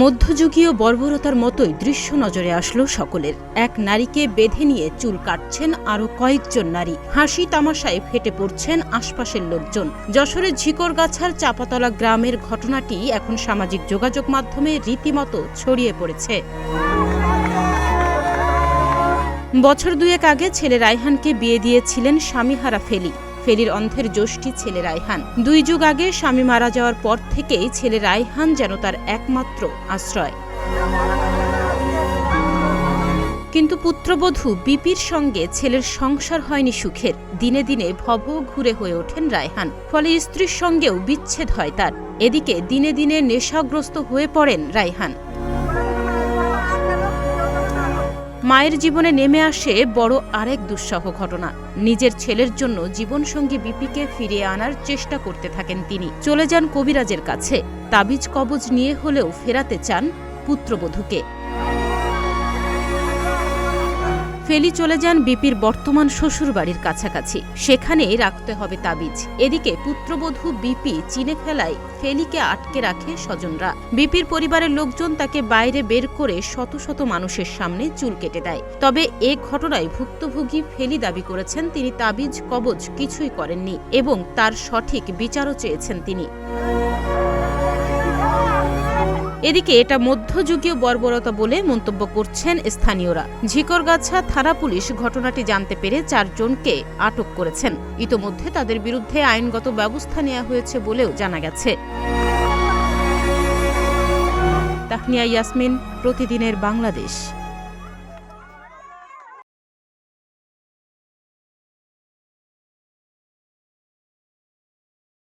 মধ্যযুগীয় বর্বরতার মতোই দৃশ্য নজরে আসলো সকলের। এক নারীকে বেঁধে নিয়ে চুল কাটছেন আরও কয়েকজন নারী। হাসি তামাশায় ফেটে পড়ছেন আশপাশের লোকজন। যশোরের ঝিকরগাছার চাপাতলা গ্রামের ঘটনাটি এখন সামাজিক যোগাযোগ মাধ্যমে রীতিমতো ছড়িয়ে পড়েছে। বছর দুয়েক আগে ছেলে রায়হানকে বিয়ে দিয়েছিলেন স্বামীহারা ফেলির অন্ধের জ্যেষ্ঠী ছেলে রায়হান। 2 যুগ আগে স্বামী মারা যাওয়ার পর থেকেই ছেলে রায়হান যেন তার একমাত্র আশ্রয়। কিন্তু পুত্রবধূ বিপির সঙ্গে ছেলের সংসার হয়নি সুখের। দিনে দিনে ভবঘুরে হয়ে ওঠেন রায়হান, ফলে স্ত্রীর সঙ্গেও বিচ্ছেদ হয় তার। এদিকে দিনে দিনে নেশাগ্রস্ত হয়ে পড়েন রায়হান। মায়ের জীবনে নেমে আসে বড় আরেক দুঃসহ ঘটনা। নিজের ছেলের জন্য জীবনসঙ্গী বিপিকে ফিরিয়ে আনার চেষ্টা করতে থাকেন তিনি। চলে যান কবিরাজের কাছে, তাবিজ কবজ নিয়ে হলেও ফেরাতে চান পুত্রবধূকে। ফেলি চলে যান বিপির বর্তমান শ্বশুরবাড়ির কাছাকাছি, সেখানেই রাখতে হবে তাবিজ। এদিকে পুত্রবধূ বিপি চিনে ফেলায় ফেলিকে আটকে রাখে স্বজনরা। বিপির পরিবারের লোকজন তাকে বাইরে বের করে শত শত মানুষের সামনে চুল কেটে দেয়। তবে এ ঘটনায় ভুক্তভোগী ফেলি দাবি করেছেন তিনি তাবিজ কবজ কিছুই করেননি এবং তার সঠিক বিচারও চেয়েছেন তিনি। এদিকে এটা মধ্যযুগীয় বর্বরতা বলে মন্তব্য করছেন স্থানীয়রা। ঝিকরগাছা থানা পুলিশ ঘটনাটি জানতে পেরে 4 জনকে আটক করেছেন। ইতোমধ্যে তাদের বিরুদ্ধে আইনগত ব্যবস্থা নেওয়া হয়েছে বলেও জানা গেছে। তাহনিয়া ইয়াসমিন, প্রতিদিনের বাংলাদেশ।